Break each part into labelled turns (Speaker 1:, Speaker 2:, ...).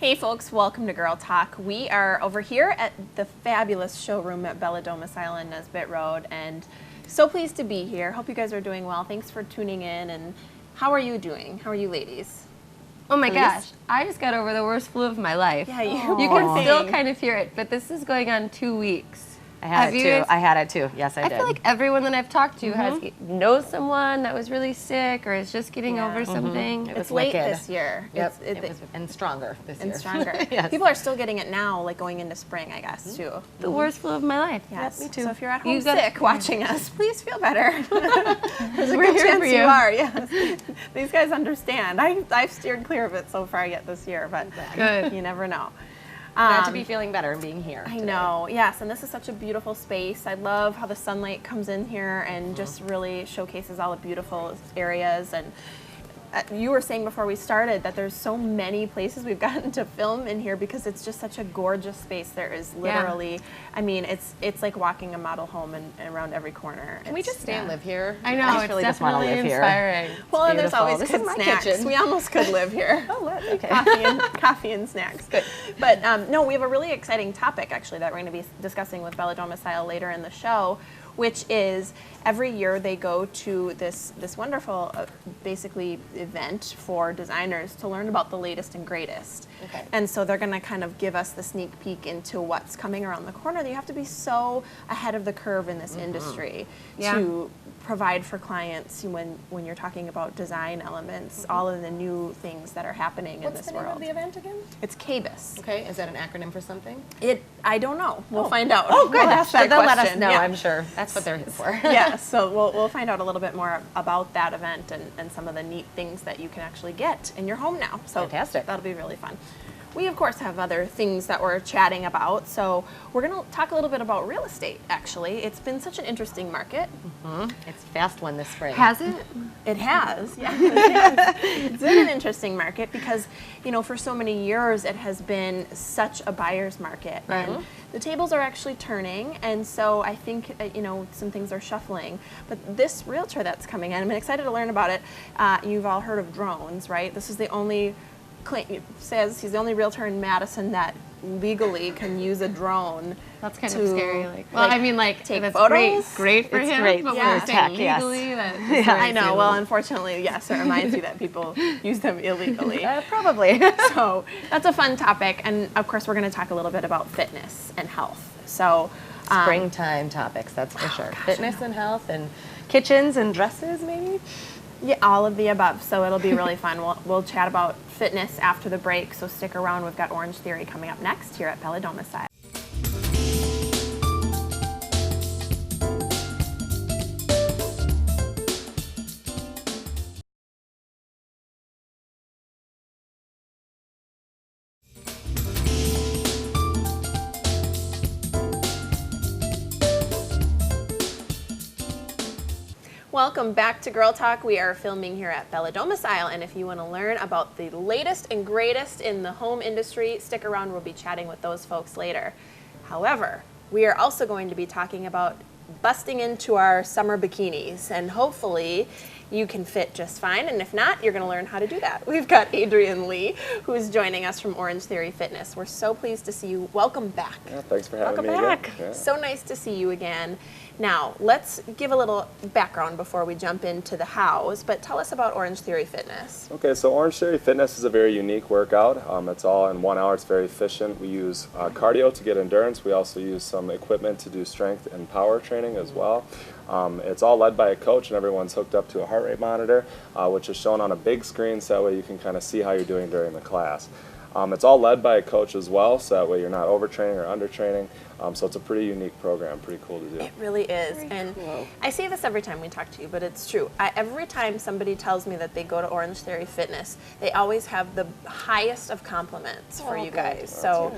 Speaker 1: Hey folks, welcome to Girl Talk. We are over here at the fabulous showroom at Bella Domicile on Nesbitt Road, and so pleased to be here. Hope you guys are doing well. Thanks for tuning in. And how are you doing? How are you ladies?
Speaker 2: Oh my gosh, I just got over the worst flu of my life.
Speaker 1: Yeah,
Speaker 2: you can still kind of hear it, but this is going on 2 weeks.
Speaker 3: I had it too. I had it too. Yes, I did.
Speaker 2: I feel like everyone that I've talked to knows someone that was really sick or is just getting over something.
Speaker 1: It's late this year.
Speaker 3: Yep. It was, and stronger this year.
Speaker 1: And stronger.
Speaker 3: Yes.
Speaker 1: People are still getting it now, like going into spring, I guess, too.
Speaker 2: The worst flu of my life.
Speaker 1: Yes,
Speaker 3: me too.
Speaker 1: So if you're at home sick watching us, please feel better. There's a
Speaker 2: We're
Speaker 1: good
Speaker 2: here
Speaker 1: chance
Speaker 2: for
Speaker 1: you
Speaker 2: you.
Speaker 1: are. Yes. These guys understand. I've steered clear of it so far yet this year, but
Speaker 2: Good.
Speaker 1: you never know.
Speaker 3: Glad to be feeling better and being here.
Speaker 1: I know, yes, and this is such a beautiful space. I love how the sunlight comes in here and just really showcases all the beautiful areas. And you were saying before we started that there's so many places we've gotten to film in here because it's just such a gorgeous space. There is literally, I mean, it's like walking a model home and around every corner.
Speaker 3: Can we just stay and live here?
Speaker 2: I know,
Speaker 3: I
Speaker 2: it's
Speaker 3: really just want to
Speaker 2: definitely
Speaker 3: live here.
Speaker 2: inspiring.
Speaker 1: Well, and there's
Speaker 3: beautiful.
Speaker 1: always
Speaker 3: This
Speaker 1: good
Speaker 3: is my
Speaker 1: snacks.
Speaker 3: kitchen.
Speaker 1: We almost could live here.
Speaker 3: Oh, what? Okay.
Speaker 1: Coffee and snacks. Good. But no, we have a really exciting topic actually that we're going to be discussing with Bella Domicile later in the show, which is every year they go to this wonderful basically event for designers to learn about the latest and greatest.
Speaker 3: Okay.
Speaker 1: And so they're going to kind of give us the sneak peek into what's coming around the corner. You have to be so ahead of the curve in this industry to provide for clients when you're talking about design elements, all of the new things that are happening in this world.
Speaker 3: What's the name of the event again?
Speaker 1: It's KBIS.
Speaker 3: Okay, is that an acronym for something?
Speaker 1: I don't know. We'll find out.
Speaker 3: Oh, good.
Speaker 1: We'll ask that
Speaker 3: They'll let us
Speaker 1: question.
Speaker 3: know,
Speaker 1: Yeah.
Speaker 3: I'm sure. That's what they're here for.
Speaker 1: Yeah, so we'll find out a little bit more about that event and some of the neat things that you can actually get in your home now. So
Speaker 3: Fantastic.
Speaker 1: That'll be really fun. We, of course, have other things that we're chatting about. So we're going to talk a little bit about real estate, actually. It's been such an interesting market.
Speaker 3: It's a fast one this spring.
Speaker 2: Has it?
Speaker 1: It has, yeah. It has. It's been an interesting market because, for so many years it has been such a buyer's market.
Speaker 2: Right.
Speaker 1: And the tables are actually turning, and so I think, some things are shuffling. But this realtor that's coming in, I'm excited to learn about it. You've all heard of drones, right? This is the only, says he's the only realtor in Madison that legally can use a drone.
Speaker 2: That's kind
Speaker 1: to,
Speaker 2: of scary.
Speaker 1: take
Speaker 2: that's
Speaker 1: photos.
Speaker 2: Great for
Speaker 3: It's
Speaker 2: him.
Speaker 3: great
Speaker 2: But
Speaker 3: for
Speaker 2: we're
Speaker 3: tech,
Speaker 2: saying
Speaker 3: yes.
Speaker 2: legally that
Speaker 1: I know. Well, unfortunately, yes, it reminds you that people use them illegally.
Speaker 3: Probably.
Speaker 1: So that's a fun topic, and of course, we're going to talk a little bit about fitness and health. So
Speaker 3: Springtime topics, that's for sure. Fitness and health and kitchens and dresses, maybe?
Speaker 1: yeah, all of the above. So it'll be really fun. We'll chat about fitness after the break. So stick around. We've got Orange Theory coming up next here at Bella Domicile. Welcome back to Girl Talk. We are filming here at Bella Domicile, and if you want to learn about the latest and greatest in the home industry, stick around. We'll be chatting with those folks later. However, we are also going to be talking about busting into our summer bikinis, and hopefully you can fit just fine, and if not, you're going to learn how to do that. We've got Adrian Lee, who is joining us from Orange Theory Fitness. We're so pleased to see you. Welcome back.
Speaker 4: Yeah, thanks for having
Speaker 1: Welcome
Speaker 4: me
Speaker 1: back.
Speaker 4: again. Yeah.
Speaker 1: So nice to see you again. Now, let's give a little background before we jump into the hows, but tell us about Orange Theory Fitness.
Speaker 4: Okay, so Orange Theory Fitness is a very unique workout. It's all in 1 hour. It's very efficient. We use cardio to get endurance. We also use some equipment to do strength and power training as well. It's all led by a coach, and everyone's hooked up to a heart rate monitor, which is shown on a big screen, so that way you can kind of see how you're doing during the class. It's all led by a coach as well, so that way you're not overtraining or undertraining. So it's a pretty unique program, pretty cool to do.
Speaker 1: It really is. And
Speaker 3: cool.
Speaker 1: I say this every time we talk to you, but it's true. Every time somebody tells me that they go to Orange Theory Fitness, they always have the highest of compliments for you guys. So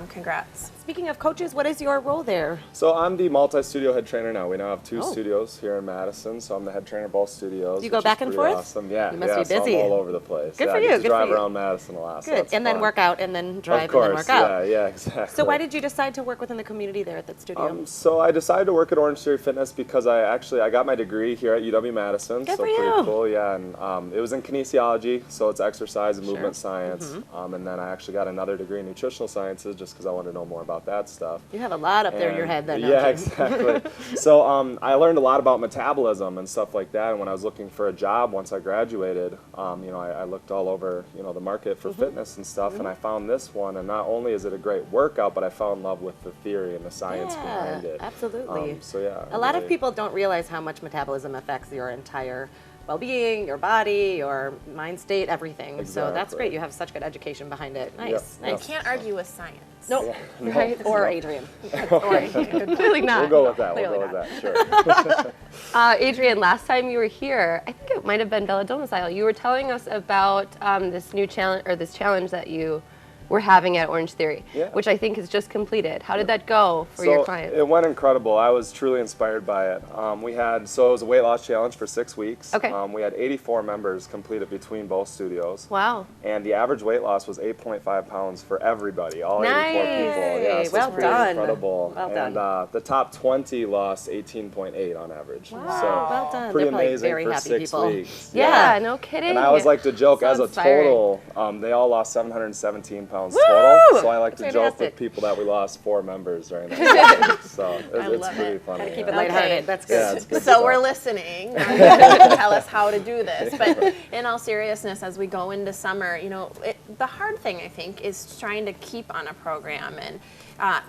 Speaker 1: congrats.
Speaker 3: Speaking of coaches, what is your role there?
Speaker 4: So I'm the multi-studio head trainer now. We now have 2 studios here in Madison, so I'm the head trainer of both studios.
Speaker 3: Do you go
Speaker 4: which
Speaker 3: back
Speaker 4: is
Speaker 3: and
Speaker 4: pretty
Speaker 3: forth?
Speaker 4: Awesome. Yeah,
Speaker 3: You must be
Speaker 4: so
Speaker 3: busy.
Speaker 4: I'm all over the place.
Speaker 3: Good
Speaker 4: yeah,
Speaker 3: for
Speaker 4: I
Speaker 3: you,
Speaker 4: get to
Speaker 3: good for
Speaker 4: drive
Speaker 3: you.
Speaker 4: around Madison a lot. So
Speaker 3: Good,
Speaker 4: that's
Speaker 3: and then
Speaker 4: fun.
Speaker 3: work out, and then drive,
Speaker 4: Of course,
Speaker 3: and then work out.
Speaker 4: yeah, exactly.
Speaker 3: So why did you decide to work with an in the community there at that studio?
Speaker 4: So I decided to work at Orange Theory Fitness because I got my degree here at UW-Madison.
Speaker 3: Good
Speaker 4: so
Speaker 3: for
Speaker 4: pretty
Speaker 3: you.
Speaker 4: cool, yeah. And it was in kinesiology, so it's exercise and movement science. And then I actually got another degree in nutritional sciences just because I wanted to know more about that stuff.
Speaker 3: You have a lot up there in your head then, don't
Speaker 4: Yeah,
Speaker 3: you?
Speaker 4: exactly. So I learned a lot about metabolism and stuff like that. And when I was looking for a job once I graduated, I looked all over, the market for fitness and stuff, and I found this one. And not only is it a great workout, but I fell in love with the theory and the science behind it.
Speaker 3: Absolutely.
Speaker 4: So yeah.
Speaker 3: A lot of people don't realize how much metabolism affects your entire well-being, your body, your mind state, everything. So that's
Speaker 4: Exactly.
Speaker 3: great. You have such good education behind it. Nice,
Speaker 4: Yep,
Speaker 3: nice.
Speaker 4: yep.
Speaker 1: Can't argue with science.
Speaker 3: Nope.
Speaker 2: Right.
Speaker 3: Or Adrian.
Speaker 2: Clearly not.
Speaker 4: We'll go with that.
Speaker 3: Clearly
Speaker 4: We'll go with that. Sure.
Speaker 2: Adrian, last time you were here, I think it might have been Bella Domicile. You were telling us about this new challenge, or this challenge that you were having at Orange Theory,
Speaker 4: Yeah.
Speaker 2: which I think is just completed. How did that go for your clients?
Speaker 4: It went incredible. I was truly inspired by it. It was a weight loss challenge for 6 weeks.
Speaker 2: Okay.
Speaker 4: We had 84 members complete it between both studios.
Speaker 2: Wow.
Speaker 4: And the average weight loss was 8.5 pounds for everybody, all 84
Speaker 2: Nice.
Speaker 4: people. Yeah, so
Speaker 3: Well
Speaker 4: it's pretty
Speaker 3: done.
Speaker 4: incredible.
Speaker 3: Well done.
Speaker 4: And the top 20 lost 18.8 on average.
Speaker 3: Wow.
Speaker 4: So
Speaker 3: Well done.
Speaker 4: pretty
Speaker 3: They're probably
Speaker 4: amazing
Speaker 3: very
Speaker 4: for
Speaker 3: happy
Speaker 4: 6
Speaker 3: people.
Speaker 4: weeks.
Speaker 2: Yeah, no kidding.
Speaker 4: And I always like to joke,
Speaker 2: So
Speaker 4: as a
Speaker 2: inspiring.
Speaker 4: total, they all lost 717 pounds
Speaker 3: Woo!
Speaker 4: total. So I like to
Speaker 3: That's
Speaker 4: joke
Speaker 3: fantastic.
Speaker 4: with people that we lost 4 members during that time. So it's
Speaker 1: love
Speaker 4: pretty
Speaker 1: it.
Speaker 4: funny.
Speaker 3: Gotta keep
Speaker 4: yeah.
Speaker 3: it lighthearted. That's good.
Speaker 4: Yeah, it's good
Speaker 1: So
Speaker 4: stuff.
Speaker 1: we're listening. Now you have to tell us how to do this. But in all seriousness, as we go into summer, the hard thing, I think, is trying to keep on a program and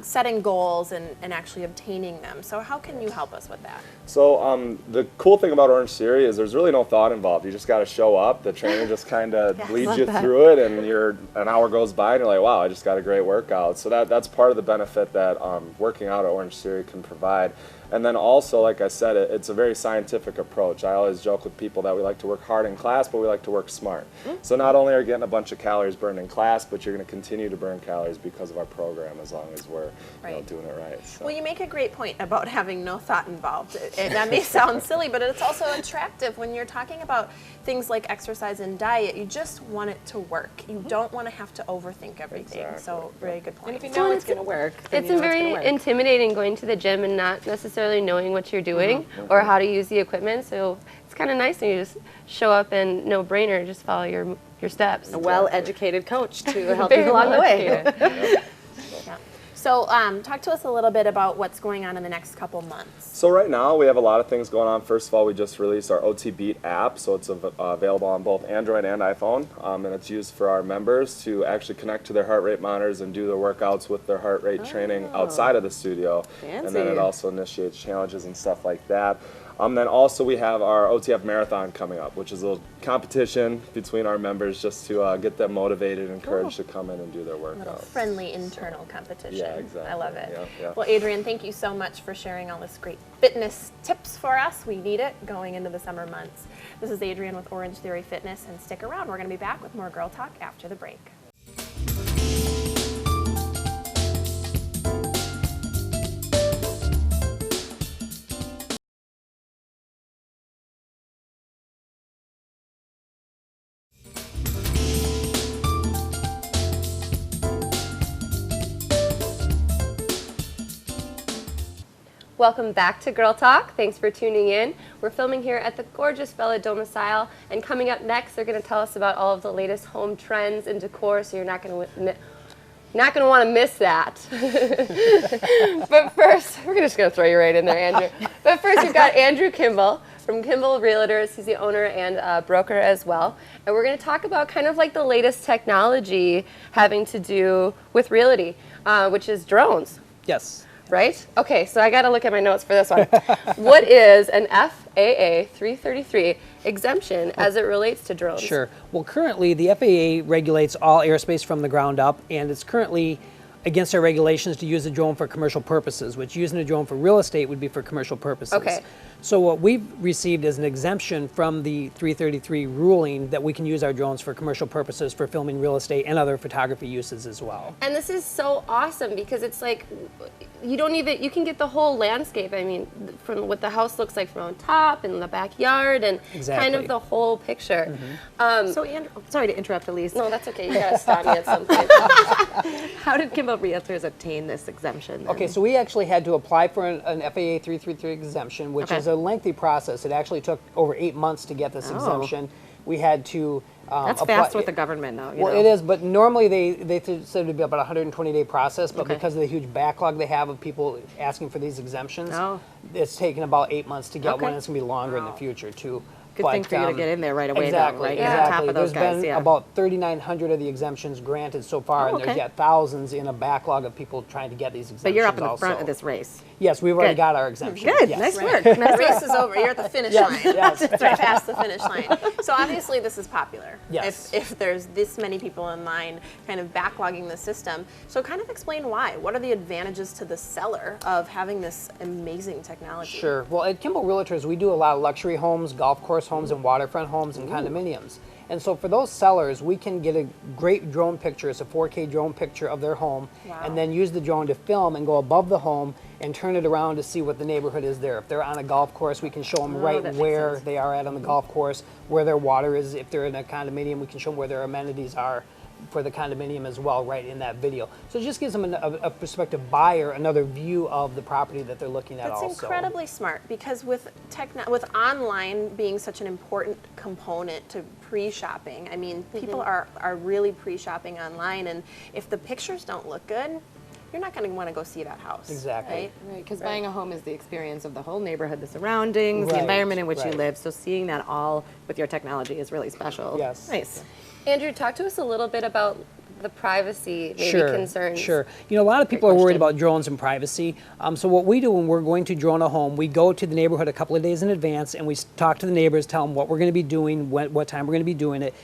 Speaker 1: setting goals and actually obtaining them. So how can you help us with that?
Speaker 4: So the cool thing about Orange Theory is there's really no thought involved. You just got to show up. The trainer just kind of leads you through it, and an hour goes by, and you're like, wow, I just got a great workout. So that's part of the benefit that working out at Orange Theory can provide. And then also, like I said, it's a very scientific approach. I always joke with people that we like to work hard in class, but we like to work smart. So not only are you getting a bunch of calories burned in class, but you're going to continue to burn calories because of our program as long as we're doing it right. So.
Speaker 1: Well, you make a great point about having no thought involved. And that may sound silly, but it's also attractive when you're talking about things like exercise and diet. You just want it to work. You don't want to have to overthink everything.
Speaker 4: Exactly.
Speaker 1: So, very good point.
Speaker 3: And if you know it's going to work, then
Speaker 2: It's
Speaker 3: you know
Speaker 2: very
Speaker 3: gonna work.
Speaker 2: intimidating going to the gym and not necessarily knowing what you're doing or how to use the equipment. So it's kind of nice when you just show up and no brainer, just follow your steps.
Speaker 3: A well-educated coach to help
Speaker 2: Very
Speaker 3: you along the way.
Speaker 2: well-educated.
Speaker 1: Yeah. So, talk to us a little bit about what's going on in the next couple months.
Speaker 4: So right now we have a lot of things going on. First of all, we just released our OT Beat app, so it's available on both Android and iPhone, and it's used for our members to actually connect to their heart rate monitors and do their workouts with their heart rate training outside of the studio. And then it
Speaker 3: Fancy.
Speaker 4: also initiates challenges and stuff like that. Then also we have our OTF Marathon coming up, which is a little competition between our members just to get them motivated and encouraged to come in and do their
Speaker 1: A little
Speaker 4: workouts.
Speaker 1: friendly internal competition.
Speaker 4: Yeah, exactly.
Speaker 1: I love it.
Speaker 4: Yeah, yeah.
Speaker 1: Well, Adrian, thank you so much for sharing all this great fitness tips for us. We need it going into the summer months. This is Adrian with Orange Theory Fitness, and stick around. We're going to be back with more Girl Talk after the break.
Speaker 2: Welcome back to Girl Talk. Thanks for tuning in. We're filming here at the gorgeous Bella Domicile, and coming up next, they're going to tell us about all of the latest home trends and decor, so you're not going to want to miss that. But first, we're just going to throw you right in there, Andrew. But first, we've got Andrew Kimball from Kimball Realtors. He's the owner and broker as well. And we're going to talk about kind of like the latest technology having to do with realty, which is drones.
Speaker 5: Yes.
Speaker 2: Right? Okay, so I got to look at my notes for this one. What is an FAA 333 exemption as it relates to drones?
Speaker 5: Sure. Well, currently the FAA regulates all airspace from the ground up, and it's currently against our regulations to use a drone for commercial purposes, which using a drone for real estate would be for commercial purposes.
Speaker 2: Okay.
Speaker 5: So what we've received is an exemption from the 333 ruling that we can use our drones for commercial purposes for filming real estate and other photography uses as well.
Speaker 2: And this is so awesome because it's like you can get the whole landscape. I mean, from what the house looks like from on top and the backyard and kind of the whole picture.
Speaker 3: So Andrew, sorry to interrupt, Elise.
Speaker 2: No, that's okay. You gotta stop me at some point.
Speaker 3: How did Kimball Realtors obtain this exemption then?
Speaker 5: Okay, so we actually had to apply for an FAA 333 exemption, which is a lengthy process. It actually took over 8 months to get this exemption. We had to
Speaker 3: That's fast with the government now.
Speaker 5: Well, it is, but normally they said it would be about a 120-day process, but because of the huge backlog they have of people asking for these exemptions, it's taken about 8 months to get one. It's going to be longer in the future, too.
Speaker 3: Good thing for you to get in there right away,
Speaker 5: exactly,
Speaker 3: though, right?
Speaker 5: Exactly.
Speaker 3: You're on top of those
Speaker 5: There's
Speaker 3: guys,
Speaker 5: been about 3,900 of the exemptions granted so far, and there's yet thousands in a backlog of people trying to get these exemptions.
Speaker 3: But you're up in the front of this race.
Speaker 5: Yes, we've already got our exemption.
Speaker 3: Good,
Speaker 5: yes.
Speaker 3: nice work.
Speaker 1: The race is over. You're at the finish line.
Speaker 5: Yes.
Speaker 1: Right past the finish line. So obviously this is popular.
Speaker 5: Yes.
Speaker 1: If there's this many people in line kind of backlogging the system. So kind of explain why. What are the advantages to the seller of having this amazing technology?
Speaker 5: Sure. Well, at Kimball Realtors, we do a lot of luxury homes, golf course homes, and waterfront homes and condominiums. And so for those sellers, we can get a great drone picture. It's a 4K drone picture of their home, and then use the drone to film and go above the home and turn it around to see what the neighborhood is there. If they're on a golf course, we can show them right where they are at on the golf course, where their water is. If they're in a condominium, we can show them where their amenities are for the condominium as well, right in that video. So it just gives them a prospective buyer another view of the property that they're looking at.
Speaker 1: That's incredibly smart, because with online being such an important component to pre-shopping, I mean, people are really pre-shopping online, and if the pictures don't look good, you're not going to want to go see that house.
Speaker 5: Exactly.
Speaker 3: Right, because buying a home is the experience of the whole neighborhood, the surroundings, the environment in which you live. So seeing that all with your technology is really special.
Speaker 5: Yes.
Speaker 3: Nice.
Speaker 2: Andrew, talk to us a little bit about the privacy concerns.
Speaker 5: Sure. You know, a lot of people are worried about drones and privacy. So what we do when we're going to drone a home, we go to the neighborhood a couple of days in advance and we talk to the neighbors, tell them what we're going to be doing, what time we're going to be doing it.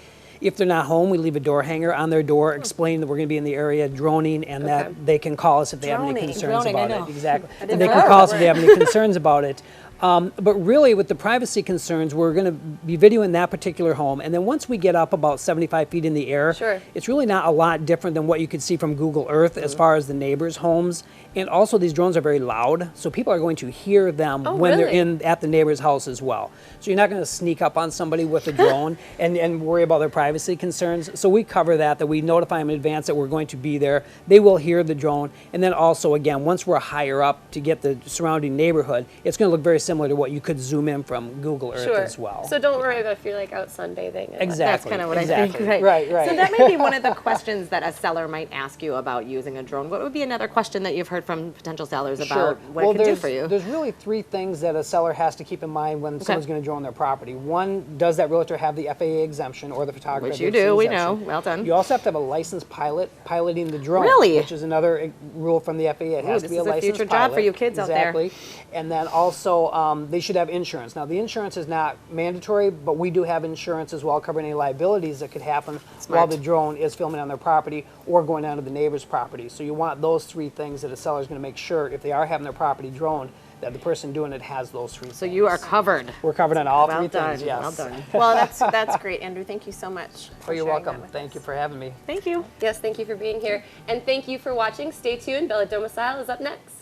Speaker 5: If they're not home, we leave a door hanger on their door explaining that we're going to be in the area droning, and that they can call us if they have any concerns about it. Exactly. And they can call us if they have any concerns about it. But really, with the privacy concerns, we're going to be videoing that particular home. And then once we get up about 75 feet in the air, it's really not a lot different than what you could see from Google Earth as far as the neighbors' homes. And also, these drones are very loud, so people are going to hear them when they're at the neighbor's house as well. So you're not going to sneak up on somebody with a drone and worry about their privacy concerns. So we cover that we notify them in advance that we're going to be there. They will hear the drone. And then also, again, once we're higher up to get the surrounding neighborhood, it's going to look very similar to what you could zoom in from Google Earth as well.
Speaker 2: So don't worry about if you're like out sunbathing.
Speaker 5: Exactly.
Speaker 3: That's kind of what I think.
Speaker 5: Right.
Speaker 3: So that may be one of the questions that a seller might ask you about using a drone. What would be another question that you've heard from potential sellers about what it can do for you?
Speaker 5: There's really three things that a seller has to keep in mind when someone's going to drone their property. One, does that realtor have the FAA exemption or the photographer?
Speaker 3: Which you do, we know. Well done.
Speaker 5: You also have to have a licensed pilot piloting the drone.
Speaker 3: Really?
Speaker 5: Which is another rule from the FAA. It has to be a licensed pilot.
Speaker 3: This is a future job for you kids out there.
Speaker 5: Exactly. And then also, they should have insurance. Now, the insurance is not mandatory, but we do have insurance as well, covering any liabilities that could happen while the drone is filming on their property or going onto the neighbor's property. So you want those three things that a seller is going to make sure, if they are having their property droned, that the person doing it has those three things.
Speaker 3: So you are covered.
Speaker 5: We're covered on all three
Speaker 3: done.
Speaker 5: things, yes.
Speaker 3: Well done.
Speaker 1: Well, that's great, Andrew. Thank you so much.
Speaker 5: You're welcome. Thank you for having me.
Speaker 3: Thank you.
Speaker 2: Yes, thank you for being here. And thank you for watching. Stay tuned. Bella Domicile is up next.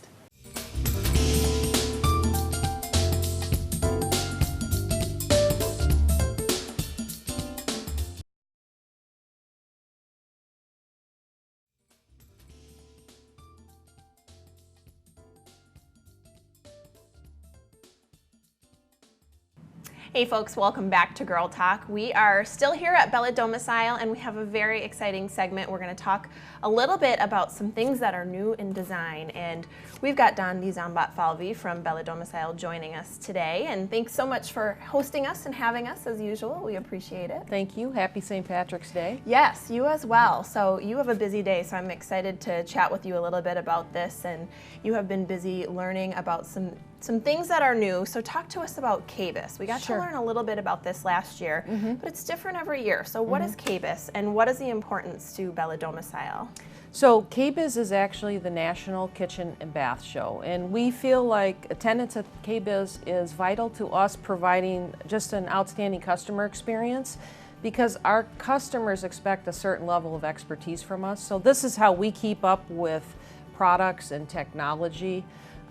Speaker 1: Hey folks, welcome back to Girl Talk. We are still here at Bella Domicile, and we have a very exciting segment. We're going to talk a little bit about some things that are new in design, and we've got Don Zambat-Falvi from Bella Domicile joining us today. And thanks so much for hosting us and having us as usual. We appreciate it.
Speaker 6: Thank you. Happy St. Patrick's Day.
Speaker 1: Yes, you as well. So you have a busy day, so I'm excited to chat with you a little bit about this. And you have been busy learning about some things that are new. So talk to us about KBIS. We got to learn a little bit about this last year, but it's different every year. So what is KBIS, and what is the importance to Bella Domicile?
Speaker 6: So KBIS is actually the National Kitchen and Bath Show, and we feel like attendance at KBIS is vital to us providing just an outstanding customer experience, because our customers expect a certain level of expertise from us. So this is how we keep up with products and technology.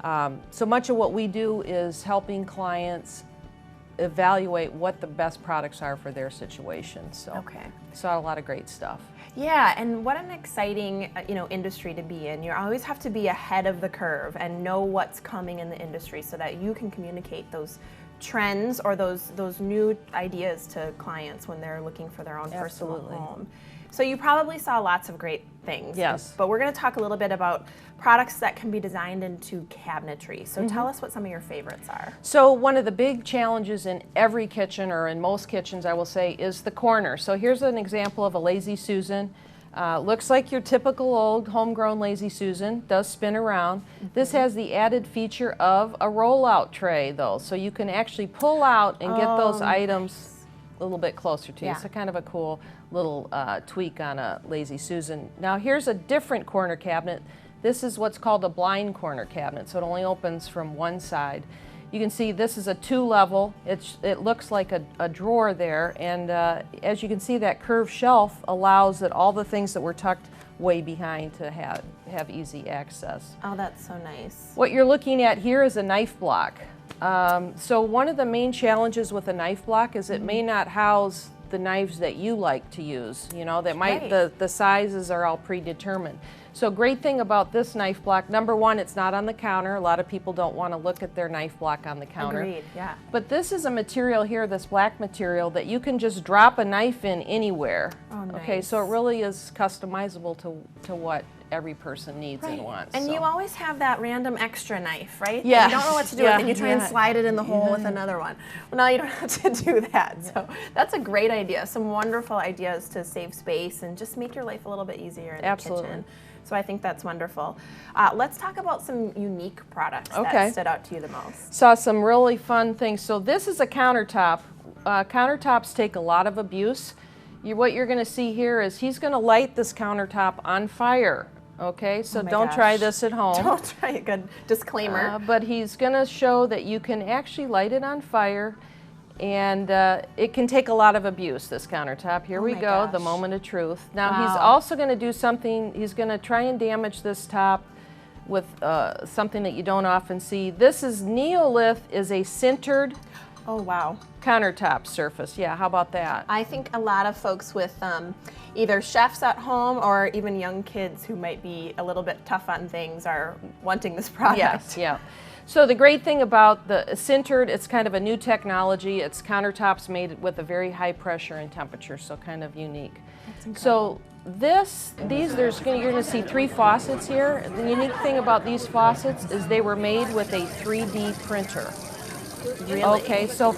Speaker 6: So much of what we do is helping clients evaluate what the best products are for their situation. So
Speaker 1: Okay.
Speaker 6: saw a lot of great stuff.
Speaker 1: Yeah, and what an exciting industry to be in. You always have to be ahead of the curve and know what's coming in the industry so that you can communicate those trends or those new ideas to clients when they're looking for their own personal
Speaker 6: Absolutely.
Speaker 1: home. So you probably saw lots of great things.
Speaker 6: Yes.
Speaker 1: But we're going to talk a little bit about products that can be designed into cabinetry. So tell us what some of your favorites are.
Speaker 6: So one of the big challenges in every kitchen, or in most kitchens I will say, is the corner. So here's an example of a Lazy Susan. Looks like your typical old homegrown Lazy Susan, does spin around. This has the added feature of a rollout tray though, so you can actually pull out and get those items a little bit closer to you.
Speaker 1: Yeah.
Speaker 6: So kind of a cool little tweak on a Lazy Susan. Now here's a different corner cabinet. This is what's called a blind corner cabinet, so it only opens from one side. You can see this is a 2-level. It looks like a drawer there, and as you can see, that curved shelf allows that all the things that were tucked way behind to have easy access.
Speaker 1: Oh, that's so nice.
Speaker 6: What you're looking at here is a knife block. So one of the main challenges with a knife block is it may not house the knives that you like to use. You know, that might the sizes are all predetermined. So great thing about this knife block, number one, it's not on the counter. A lot of people don't want to look at their knife block on the counter.
Speaker 1: Agreed, yeah.
Speaker 6: But this is a material here, this black material, that you can just drop a knife in anywhere.
Speaker 1: Oh, nice.
Speaker 6: Okay, so it really is customizable to what every person needs and wants.
Speaker 1: And
Speaker 6: so.
Speaker 1: you always have that random extra knife, right?
Speaker 6: Yeah.
Speaker 1: You don't know what to do with, and you try and slide it in the hole with another one. Well, now you don't have to do that. So that's a great idea. Some wonderful ideas to save space and just make your life a little bit easier in the kitchen. So I think that's wonderful. Let's talk about some unique products that stood out to you the most.
Speaker 6: Saw some really fun things. So this is a countertop. Countertops take a lot of abuse. What you're going to see here is he's going to light this countertop on fire. Okay, so don't try this at home.
Speaker 1: Don't try it. Good disclaimer.
Speaker 6: But he's going to show that you can actually light it on fire, and it can take a lot of abuse, this countertop. Here we go, the moment of truth. Now he's also going to do something, he's going to try and damage this top with something that you don't often see. This is Neolith, is a sintered countertop surface. Yeah, how about that?
Speaker 1: I think a lot of folks with either chefs at home or even young kids who might be a little bit tough on things are wanting this product.
Speaker 6: Yes, yeah. So the great thing about the sintered, it's kind of a new technology. It's countertops made with a very high pressure and temperature, so kind of unique. So you're going to see 3 faucets here. The unique thing about these faucets is they were made with a 3D printer.
Speaker 1: Really?
Speaker 6: Okay, so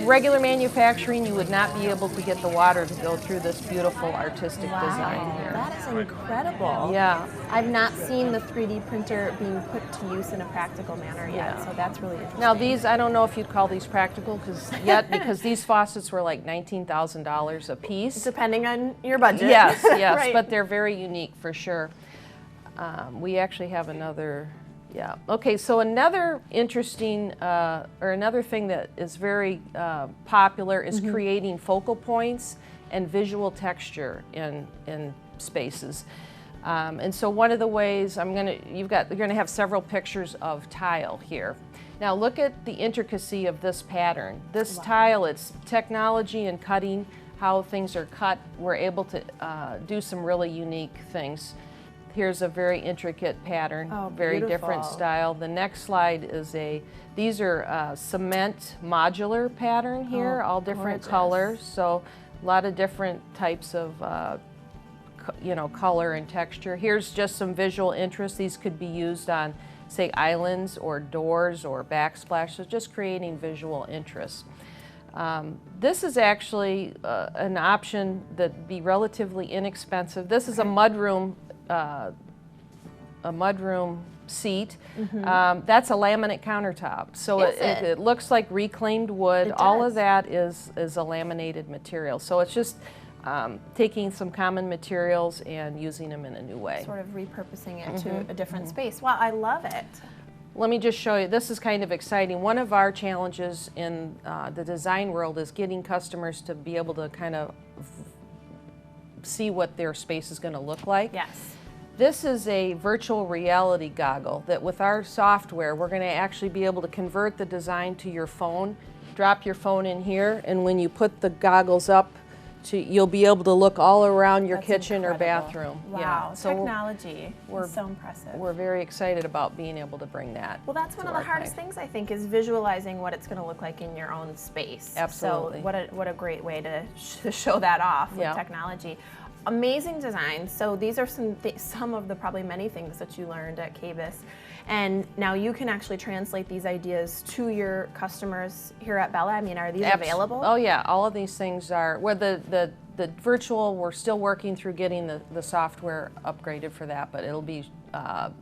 Speaker 6: regular manufacturing, you would not be able to get the water to go through this beautiful artistic design here.
Speaker 1: That is incredible.
Speaker 6: Yeah.
Speaker 1: I've not seen the 3D printer being put to use in a practical manner yet, so that's really interesting.
Speaker 6: Now these, I don't know if you'd call these practical because these faucets were like $19,000 a piece.
Speaker 1: Depending on your budget.
Speaker 6: Yes, yes,
Speaker 1: Right.
Speaker 6: but they're very unique for sure. We actually have another, okay, so another interesting, or another thing that is very popular is creating focal points and visual texture in spaces. And so one of the ways you're gonna have several pictures of tile here. Now look at the intricacy of this pattern. This tile, it's technology and cutting, how things are cut. We're able to do some really unique things. Here's a very intricate pattern, very different style. The next slide is these are cement modular pattern here, all different colors. So a lot of different types of color and texture. Here's just some visual interest. These could be used on, say, islands or doors or backsplash, so just creating visual interest. This is actually an option that'd be relatively inexpensive. This is a mudroom seat. That's a laminate countertop. So it looks like reclaimed wood. All of that is a laminated material. So it's just taking some common materials and using them in a new way.
Speaker 1: Sort of repurposing it to a different space. Wow, I love it.
Speaker 6: Let me just show you, this is kind of exciting. One of our challenges in the design world is getting customers to be able to kind of see what their space is going to look like.
Speaker 1: Yes.
Speaker 6: This is a virtual reality goggle that with our software, we're going to actually be able to convert the design to your phone, drop your phone in here, and when you put the goggles up, you'll be able to look all around your
Speaker 1: That's
Speaker 6: kitchen
Speaker 1: incredible.
Speaker 6: or bathroom.
Speaker 1: Wow,
Speaker 6: Yeah. So
Speaker 1: technology is so impressive.
Speaker 6: we're very excited about being able to bring that.
Speaker 1: Well, that's one of the hardest things, I think, is visualizing what it's going to look like in your own space.
Speaker 6: Absolutely.
Speaker 1: So what a great way to show that off with
Speaker 6: Yeah.
Speaker 1: technology. Amazing design. So these are some of the probably many things that you learned at KBIS. And now you can actually translate these ideas to your customers here at Bella. I mean, are these available?
Speaker 6: Oh yeah, all of these things are, well, the virtual, we're still working through getting the software upgraded for that, but it'll be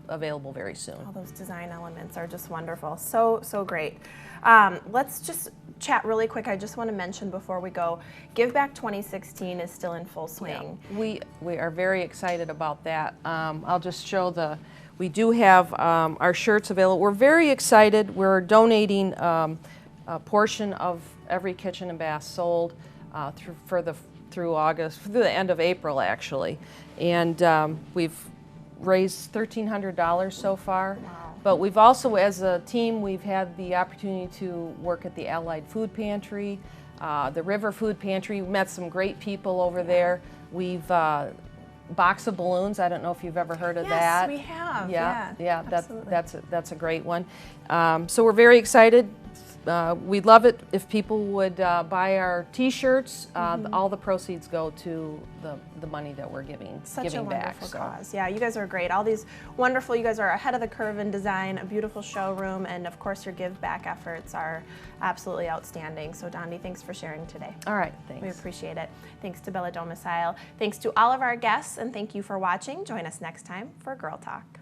Speaker 6: available very soon.
Speaker 1: All those design elements are just wonderful. So great. Let's just chat really quick. I just want to mention before we go, Give Back 2016 is still in full swing.
Speaker 6: Yeah, we are very excited about that. I'll just show we do have our shirts available. We're very excited. We're donating a portion of every kitchen and bath sold through August, through the end of April actually. And we've raised $1,300 so far.
Speaker 1: Wow.
Speaker 6: But we've also, as a team, we've had the opportunity to work at the Allied Food Pantry, the River Food Pantry. We met some great people over there. We've Box of Balloons. I don't know if you've ever heard of that.
Speaker 1: Yes, we have.
Speaker 6: Yeah,
Speaker 1: absolutely.
Speaker 6: that's a great one. So we're very excited. We'd love it if people would buy our T-shirts. All the proceeds go to the money that we're giving
Speaker 1: Such a
Speaker 6: back.
Speaker 1: wonderful cause. Yeah, you guys are great. All these wonderful, you guys are ahead of the curve in design, a beautiful showroom, and of course your give back efforts are absolutely outstanding. So Dondi, thanks for sharing today.
Speaker 6: All right, thanks.
Speaker 1: We appreciate it. Thanks to Bella Domicile. Thanks to all of our guests, and thank you for watching. Join us next time for Girl Talk.